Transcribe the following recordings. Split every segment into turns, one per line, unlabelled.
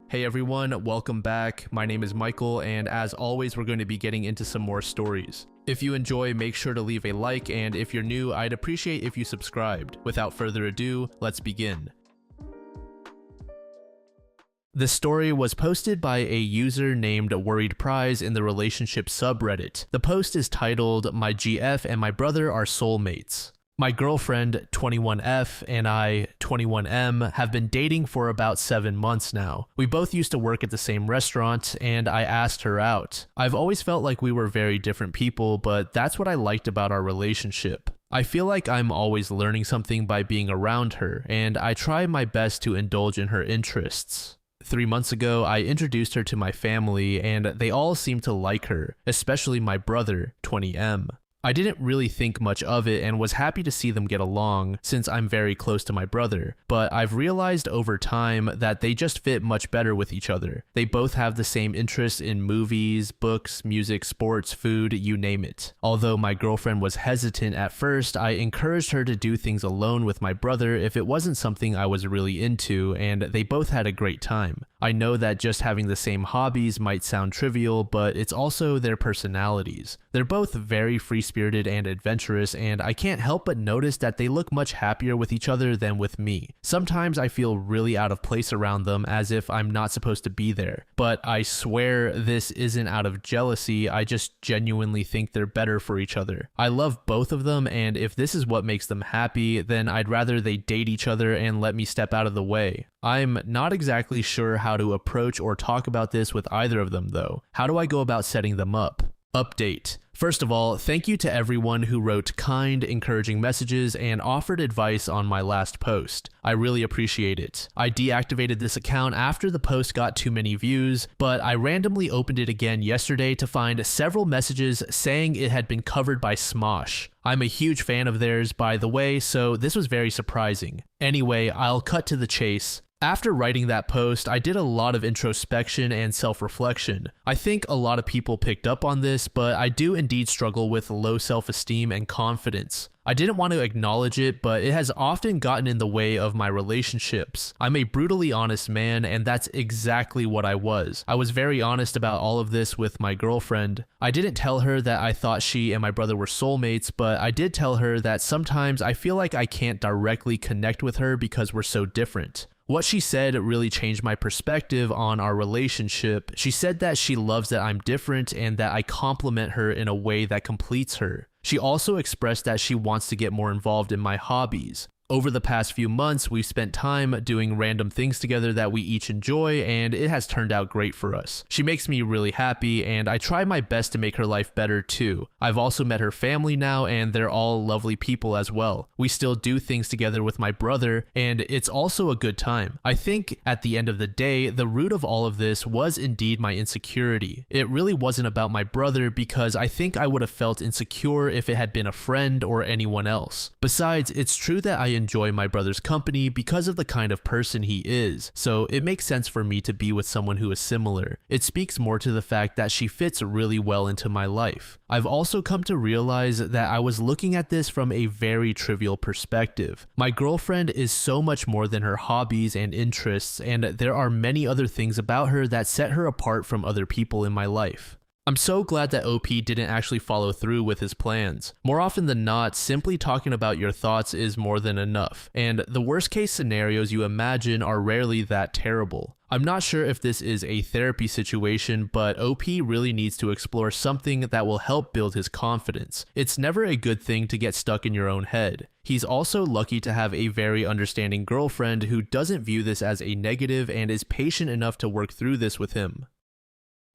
Hey everyone, welcome back. My name is Michael, and as always, we're going to be getting into some more stories. If you enjoy, make sure to leave a like, and if you're new, I'd appreciate if you subscribed. Without further ado, let's begin. This story was posted by a user named Worried Prize in the relationship subreddit. The post is titled, "My GF and my brother are soulmates." My girlfriend, 21F, and I, 21M, have been dating for about 7 months now. We both used to work at the same restaurant, and I asked her out. I've always felt like we were very different people, but that's what I liked about our relationship. I feel like I'm always learning something by being around her, and I try my best to indulge in her interests. 3 months ago, I introduced her to my family, and they all seemed to like her, especially my brother, 20M. I didn't really think much of it and was happy to see them get along since I'm very close to my brother, but I've realized over time that they just fit much better with each other. They both have the same interests in movies, books, music, sports, food, you name it. Although my girlfriend was hesitant at first, I encouraged her to do things alone with my brother if it wasn't something I was really into, and they both had a great time. I know that just having the same hobbies might sound trivial, but it's also their personalities. They're both very free-spirited and adventurous, and I can't help but notice that they look much happier with each other than with me. Sometimes I feel really out of place around them, as if I'm not supposed to be there. But I swear this isn't out of jealousy, I just genuinely think they're better for each other. I love both of them, and if this is what makes them happy, then I'd rather they date each other and let me step out of the way. I'm not exactly sure how to approach or talk about this with either of them though. How do I go about setting them up? Update. First of all, thank you to everyone who wrote kind, encouraging messages and offered advice on my last post. I really appreciate it. I deactivated this account after the post got too many views, but I randomly opened it again yesterday to find several messages saying it had been covered by Smosh. I'm a huge fan of theirs, by the way, so this was very surprising. Anyway, I'll cut to the chase. After writing that post, I did a lot of introspection and self-reflection. I think a lot of people picked up on this, but I do indeed struggle with low self-esteem and confidence. I didn't want to acknowledge it, but it has often gotten in the way of my relationships. I'm a brutally honest man, and that's exactly what I was. I was very honest about all of this with my girlfriend. I didn't tell her that I thought she and my brother were soulmates, but I did tell her that sometimes I feel like I can't directly connect with her because we're so different. What she said really changed my perspective on our relationship. She said that she loves that I'm different and that I compliment her in a way that completes her. She also expressed that she wants to get more involved in my hobbies. Over the past few months, we've spent time doing random things together that we each enjoy, and it has turned out great for us. She makes me really happy, and I try my best to make her life better too. I've also met her family now, and they're all lovely people as well. We still do things together with my brother, and it's also a good time. I think at the end of the day, the root of all of this was indeed my insecurity. It really wasn't about my brother because I think I would have felt insecure if it had been a friend or anyone else. Besides, it's true that I enjoy my brother's company because of the kind of person he is, so it makes sense for me to be with someone who is similar. It speaks more to the fact that she fits really well into my life. I've also come to realize that I was looking at this from a very trivial perspective. My girlfriend is so much more than her hobbies and interests, and there are many other things about her that set her apart from other people in my life. I'm so glad that OP didn't actually follow through with his plans. More often than not, simply talking about your thoughts is more than enough, and the worst case scenarios you imagine are rarely that terrible. I'm not sure if this is a therapy situation, but OP really needs to explore something that will help build his confidence. It's never a good thing to get stuck in your own head. He's also lucky to have a very understanding girlfriend who doesn't view this as a negative and is patient enough to work through this with him.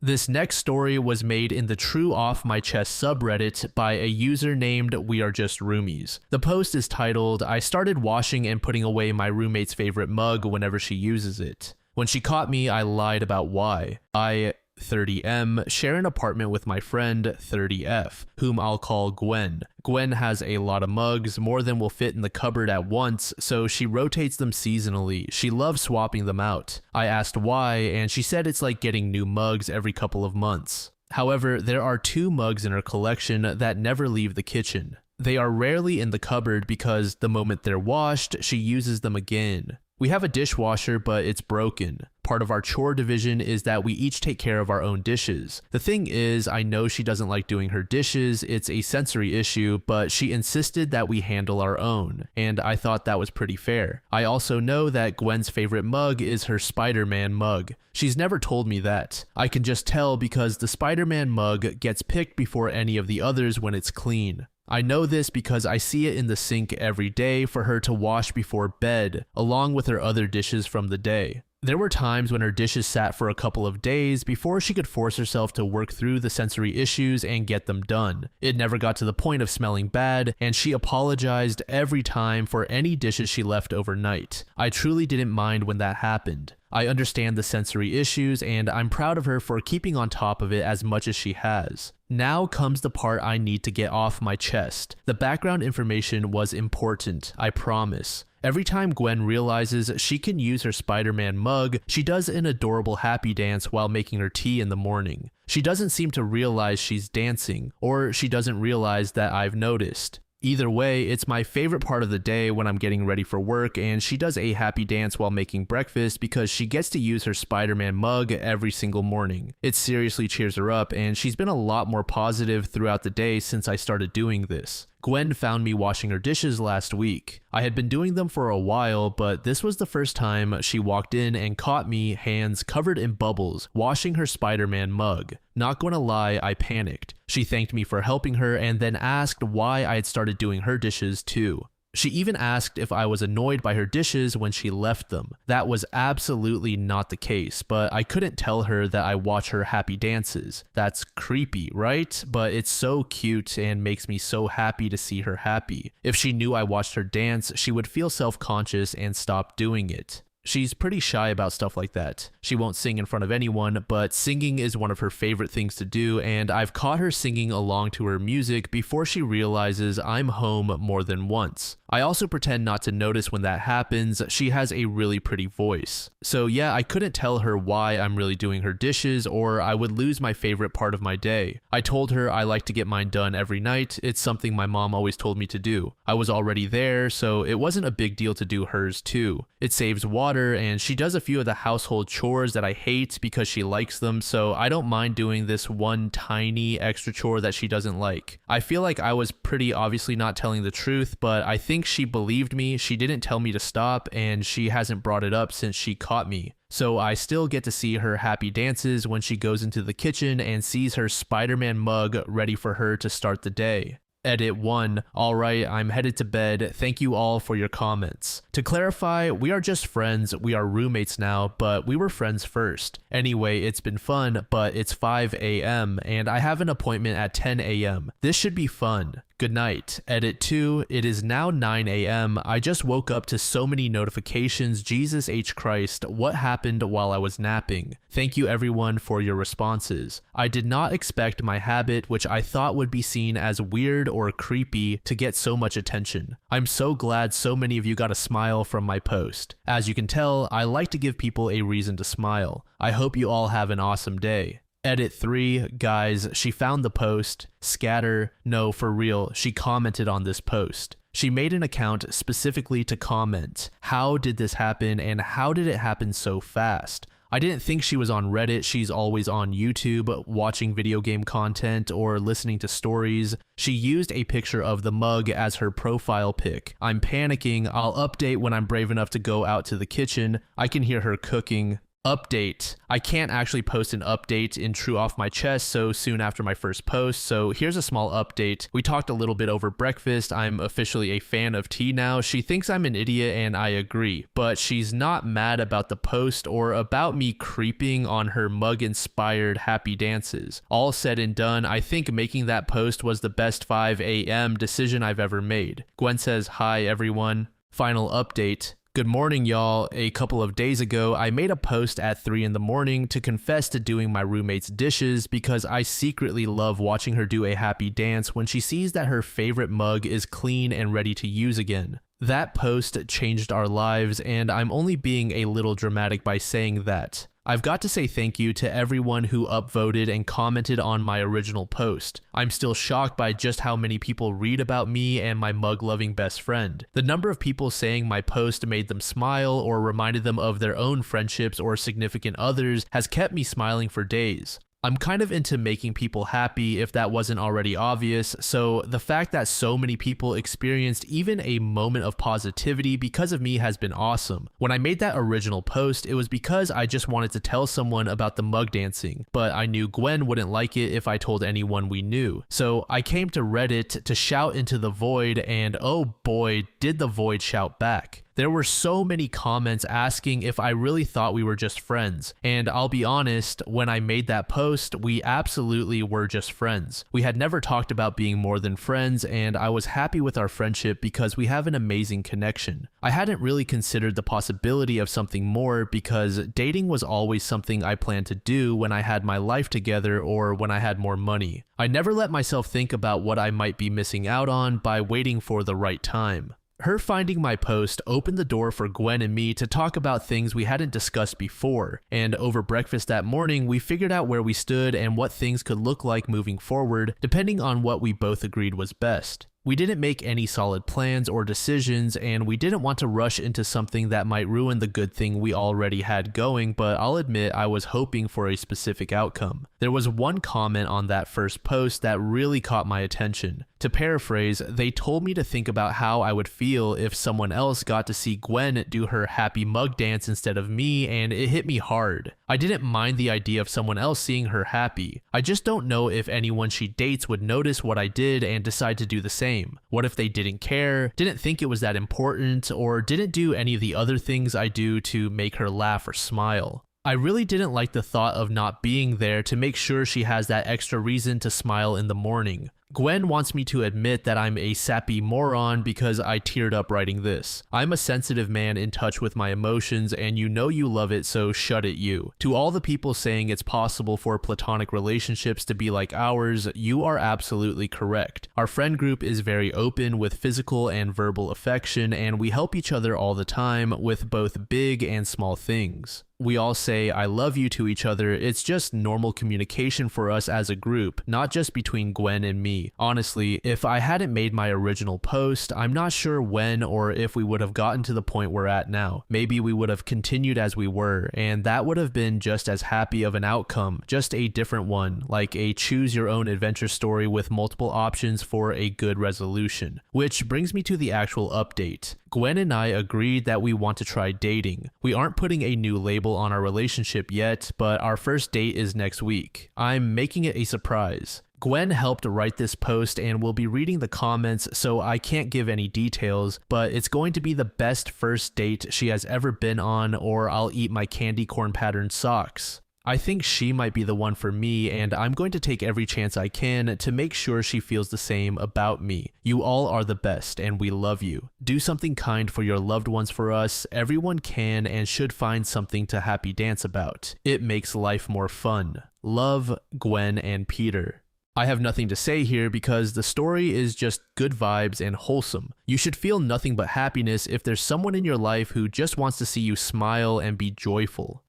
This next story was made in the True Off My Chest subreddit by a user named We Are Just Roomies. The post is titled, "I started washing and putting away my roommate's favorite mug whenever she uses it. When she caught me, I lied about why. I, 30M, share an apartment with my friend 30F, whom I'll call Gwen. Gwen has a lot of mugs, more than will fit in the cupboard at once, so she rotates them seasonally. She loves swapping them out. I asked why, and she said it's like getting new mugs every couple of months. However, there are 2 mugs in her collection that never leave the kitchen. They are rarely in the cupboard because the moment they're washed, she uses them again. We have a dishwasher, but it's broken. Part of our chore division is that we each take care of our own dishes. The thing is, I know she doesn't like doing her dishes, it's a sensory issue, but she insisted that we handle our own, and I thought that was pretty fair. I also know that Gwen's favorite mug is her Spider-Man mug. She's never told me that. I can just tell because the Spider-Man mug gets picked before any of the others when it's clean. I know this because I see it in the sink every day for her to wash before bed, along with her other dishes from the day. There were times when her dishes sat for a couple of days before she could force herself to work through the sensory issues and get them done. It never got to the point of smelling bad, and she apologized every time for any dishes she left overnight. I truly didn't mind when that happened. I understand the sensory issues, and I'm proud of her for keeping on top of it as much as she has. Now comes the part I need to get off my chest. The background information was important, I promise. Every time Gwen realizes she can use her Spider-Man mug, she does an adorable happy dance while making her tea in the morning. She doesn't seem to realize she's dancing, or she doesn't realize that I've noticed. Either way, it's my favorite part of the day when I'm getting ready for work, and she does a happy dance while making breakfast because she gets to use her Spider-Man mug every single morning. It seriously cheers her up, and she's been a lot more positive throughout the day since I started doing this. Gwen found me washing her dishes last week. I had been doing them for a while, but this was the first time she walked in and caught me, hands covered in bubbles, washing her Spider-Man mug. Not gonna lie, I panicked. She thanked me for helping her and then asked why I had started doing her dishes too. She even asked if I was annoyed by her dishes when she left them. That was absolutely not the case, but I couldn't tell her that I watch her happy dances. That's creepy, right? But it's so cute and makes me so happy to see her happy. If she knew I watched her dance, she would feel self-conscious and stop doing it. She's pretty shy about stuff like that. She won't sing in front of anyone, but singing is one of her favorite things to do, and I've caught her singing along to her music before she realizes I'm home more than once. I also pretend not to notice when that happens. She has a really pretty voice. So yeah, I couldn't tell her why I'm really doing her dishes, or I would lose my favorite part of my day. I told her I like to get mine done every night. It's something my mom always told me to do. I was already there, so it wasn't a big deal to do hers too. It saves water, and she does a few of the household chores that I hate because she likes them, so I don't mind doing this one tiny extra chore that she doesn't like. I feel like I was pretty obviously not telling the truth, but I think she believed me. She didn't tell me to stop, and she hasn't brought it up since she caught me. So I still get to see her happy dances when she goes into the kitchen and sees her Spider-Man mug ready for her to start the day. Edit 1. Alright, I'm headed to bed. Thank you all for your comments. To clarify, we are just friends. We are roommates now, but we were friends first. Anyway, it's been fun, but it's 5 a.m. and I have an appointment at 10 a.m. This should be fun. Good night. Edit 2. It is now 9 a.m. I just woke up to so many notifications. Jesus H. Christ, what happened while I was napping? Thank you everyone for your responses. I did not expect my habit, which I thought would be seen as weird or creepy, to get so much attention. I'm so glad so many of you got a smile from my post. As you can tell, I like to give people a reason to smile. I hope you all have an awesome day. Edit 3, guys, she found the post. Scatter, no, for real, she commented on this post. She made an account specifically to comment. How did this happen, and how did it happen so fast? I didn't think she was on Reddit. She's always on YouTube, watching video game content or listening to stories. She used a picture of the mug as her profile pic. I'm panicking. I'll update when I'm brave enough to go out to the kitchen. I can hear her cooking. Update. I can't actually post an update in true off my chest so soon after my first post, so here's a small update. We talked a little bit over breakfast. I'm officially a fan of tea now. She thinks I'm an idiot and I agree, but she's not mad about the post or about me creeping on her mug-inspired happy dances. All said and done, I think making that post was the best 5 a.m. decision I've ever made. Gwen says, hi everyone. Final update. Good morning, y'all. A couple of days ago, I made a post at 3 in the morning to confess to doing my roommate's dishes because I secretly love watching her do a happy dance when she sees that her favorite mug is clean and ready to use again. That post changed our lives, and I'm only being a little dramatic by saying that. I've got to say thank you to everyone who upvoted and commented on my original post. I'm still shocked by just how many people read about me and my mug-loving best friend. The number of people saying my post made them smile or reminded them of their own friendships or significant others has kept me smiling for days. I'm kind of into making people happy if that wasn't already obvious, so the fact that so many people experienced even a moment of positivity because of me has been awesome. When I made that original post, it was because I just wanted to tell someone about the mug dancing, but I knew Gwen wouldn't like it if I told anyone we knew. So I came to Reddit to shout into the void, and oh boy, did the void shout back. There were so many comments asking if I really thought we were just friends, and I'll be honest, when I made that post, we absolutely were just friends. We had never talked about being more than friends, and I was happy with our friendship because we have an amazing connection. I hadn't really considered the possibility of something more because dating was always something I planned to do when I had my life together or when I had more money. I never let myself think about what I might be missing out on by waiting for the right time. Her finding my post opened the door for Gwen and me to talk about things we hadn't discussed before, and over breakfast that morning we figured out where we stood and what things could look like moving forward, depending on what we both agreed was best. We didn't make any solid plans or decisions, and we didn't want to rush into something that might ruin the good thing we already had going, but I'll admit I was hoping for a specific outcome. There was one comment on that first post that really caught my attention. To paraphrase, they told me to think about how I would feel if someone else got to see Gwen do her happy mug dance instead of me, and it hit me hard. I didn't mind the idea of someone else seeing her happy. I just don't know if anyone she dates would notice what I did and decide to do the same. What if they didn't care, didn't think it was that important, or didn't do any of the other things I do to make her laugh or smile? I really didn't like the thought of not being there to make sure she has that extra reason to smile in the morning. Gwen wants me to admit that I'm a sappy moron because I teared up writing this. I'm a sensitive man in touch with my emotions, and you know you love it, so shut it you. To all the people saying it's possible for platonic relationships to be like ours, you are absolutely correct. Our friend group is very open with physical and verbal affection, and we help each other all the time with both big and small things. We all say I love you to each other. It's just normal communication for us as a group, not just between Gwen and me. Honestly, if I hadn't made my original post, I'm not sure when or if we would have gotten to the point we're at now. Maybe we would have continued as we were, and that would have been just as happy of an outcome, just a different one, like a choose your own adventure story with multiple options for a good resolution. Which brings me to the actual update. Gwen and I agreed that we want to try dating. We aren't putting a new label on our relationship yet, but our first date is next week. I'm making it a surprise. Gwen helped write this post and will be reading the comments, so I can't give any details, but it's going to be the best first date she has ever been on, or I'll eat my candy corn patterned socks. I think she might be the one for me, and I'm going to take every chance I can to make sure she feels the same about me. You all are the best, and we love you. Do something kind for your loved ones for us. Everyone can and should find something to happy dance about. It makes life more fun. Love, Gwen and Peter. I have nothing to say here because the story is just good vibes and wholesome. You should feel nothing but happiness if there's someone in your life who just wants to see you smile and be joyful.